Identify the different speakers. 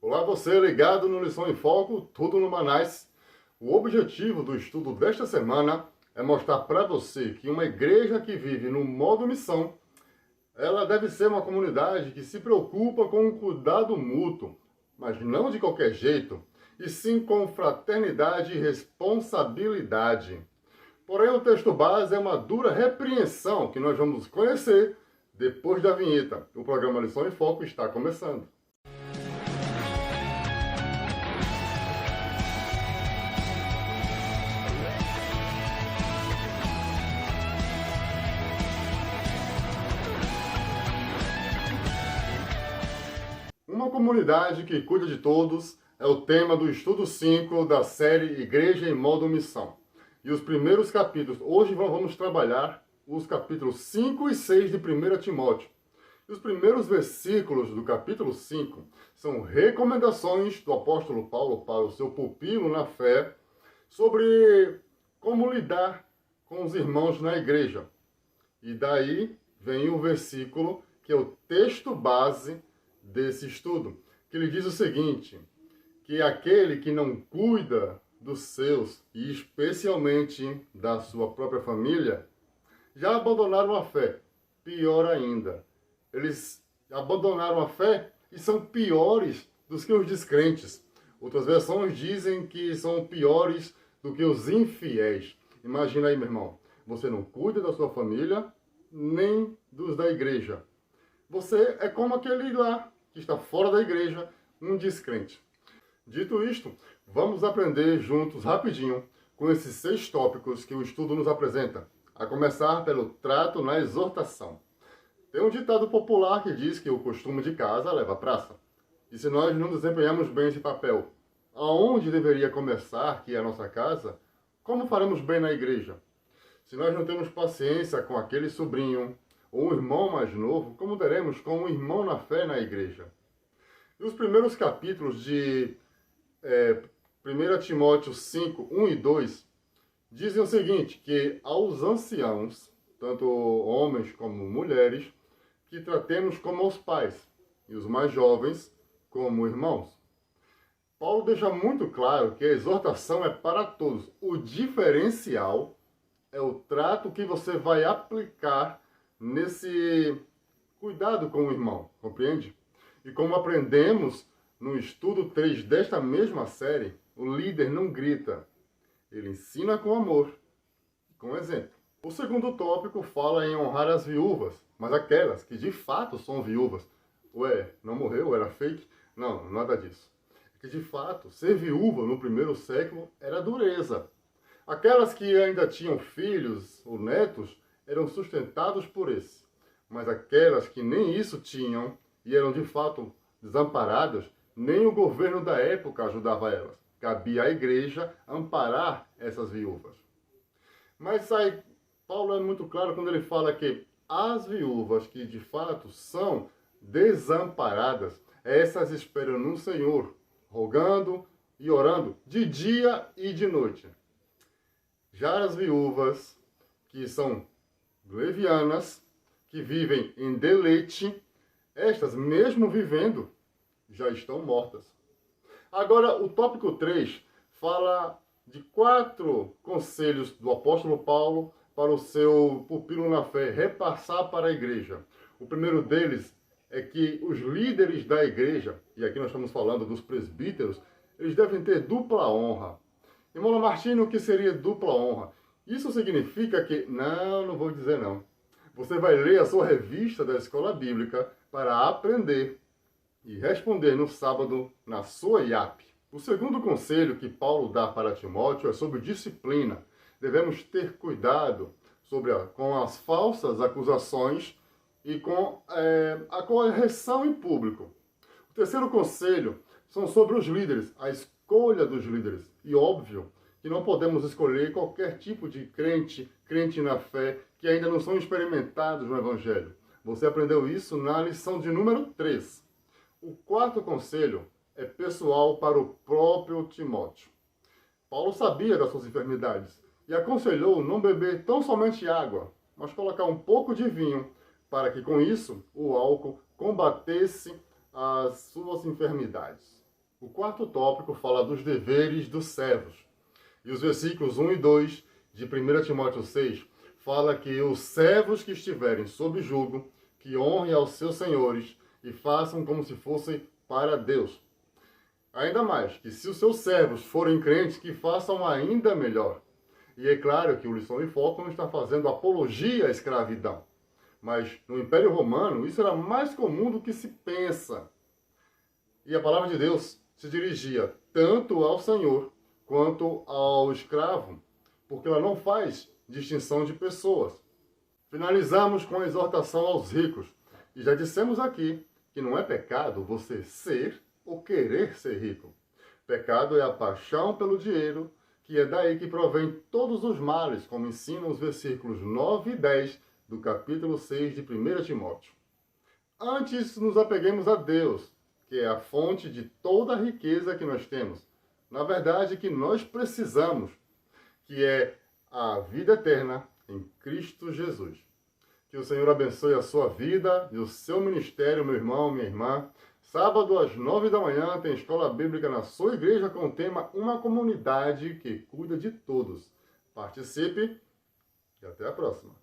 Speaker 1: Olá, você ligado no Lição em Foco, tudo no Manais. O objetivo do estudo desta semana é mostrar para você que uma igreja que vive no modo missão, ela deve ser uma comunidade que se preocupa com o cuidado mútuo, mas não de qualquer jeito, e sim com fraternidade e responsabilidade. Porém, o texto base é uma dura repreensão que nós vamos conhecer depois da vinheta. O programa Lição em Foco está começando. Uma comunidade que cuida de todos é o tema do estudo 5 da série Igreja em Modo Missão. E os primeiros capítulos, hoje vamos trabalhar os capítulos 5 e 6 de 1 Timóteo. E os primeiros versículos do capítulo 5 são recomendações do apóstolo Paulo para o seu pupilo na fé sobre como lidar com os irmãos na igreja. E daí vem o versículo que é o texto base desse estudo, que ele diz o seguinte, que aquele que não cuida dos seus, e especialmente da sua própria família, já abandonaram a fé. Pior ainda, eles abandonaram a fé e são piores do que os descrentes. Outras versões dizem que são piores do que os infiéis. Imagina aí, meu irmão, você não cuida da sua família, nem dos da igreja. Você é como aquele lá que está fora da igreja, um descrente. Dito isto, vamos aprender juntos rapidinho com esses 6 tópicos que o estudo nos apresenta, a começar pelo trato na exortação. Tem um ditado popular que diz que o costume de casa leva à praça. E se nós não desempenhamos bem esse papel, aonde deveria começar, que é a nossa casa, como faremos bem na igreja? Se nós não temos paciência com aquele sobrinho ou um irmão mais novo, como daremos com um irmão na fé na igreja? E os primeiros capítulos de 1 Timóteo 5, 1 e 2, dizem o seguinte, que aos anciãos, tanto homens como mulheres, que tratemos como aos pais, e os mais jovens como irmãos. Paulo deixa muito claro que a exortação é para todos. O diferencial é o trato que você vai aplicar nesse cuidado com o irmão, compreende? E como aprendemos no estudo 3 desta mesma série, o líder não grita, ele ensina com amor, com exemplo. O segundo tópico fala em honrar as viúvas, mas aquelas que de fato são viúvas. Ué, não morreu? Era fake? Não, nada disso. É que de fato, ser viúva no primeiro século era dureza. Aquelas que ainda tinham filhos ou netos eram sustentados por esse. Mas aquelas que nem isso tinham e eram de fato desamparadas, nem o governo da época ajudava elas. Cabia à igreja amparar essas viúvas. Mas aí, Paulo é muito claro quando ele fala que as viúvas que de fato são desamparadas, essas esperam no Senhor, rogando e orando de dia e de noite. Já as viúvas que são levianas, que vivem em deleite, estas, mesmo vivendo, já estão mortas. Agora, o tópico 3 fala de 4 conselhos do apóstolo Paulo para o seu pupilo na fé, repassar para a igreja. O primeiro deles é que os líderes da igreja, e aqui nós estamos falando dos presbíteros, eles devem ter dupla honra. Irmão Lamartine, o que seria dupla honra? Isso significa que... Não vou dizer não. Você vai ler a sua revista da escola bíblica para aprender e responder no sábado na sua IAP. O segundo conselho que Paulo dá para Timóteo é sobre disciplina. Devemos ter cuidado com as falsas acusações e com a correção em público. O terceiro conselho são sobre os líderes, a escolha dos líderes. E óbvio que não podemos escolher qualquer tipo de crente na fé, que ainda não são experimentados no Evangelho. Você aprendeu isso na lição de número 3. O quarto conselho é pessoal para o próprio Timóteo. Paulo sabia das suas enfermidades e aconselhou não beber tão somente água, mas colocar um pouco de vinho, para que com isso o álcool combatesse as suas enfermidades. O quarto tópico fala dos deveres dos servos. E os versículos 1 e 2 de 1 Timóteo 6 fala que os servos que estiverem sob jugo, que honrem aos seus senhores e façam como se fossem para Deus. Ainda mais, que se os seus servos forem crentes, que façam ainda melhor. E é claro que o Lição em Foco não está fazendo apologia à escravidão. Mas no Império Romano, isso era mais comum do que se pensa. E a palavra de Deus se dirigia tanto ao senhor quanto ao escravo, porque ela não faz distinção de pessoas. Finalizamos com a exortação aos ricos. E já dissemos aqui que não é pecado você ser ou querer ser rico. Pecado é a paixão pelo dinheiro, que é daí que provém todos os males, como ensinam os versículos 9 e 10 do capítulo 6 de 1 Timóteo. Antes nos apeguemos a Deus, que é a fonte de toda a riqueza que nós temos. Na verdade, que nós precisamos, que é a vida eterna em Cristo Jesus. Que o Senhor abençoe a sua vida e o seu ministério, meu irmão, minha irmã. Sábado, às 9 da manhã, tem Escola Bíblica na sua igreja com o tema Uma Comunidade que Cuida de Todos. Participe e até a próxima.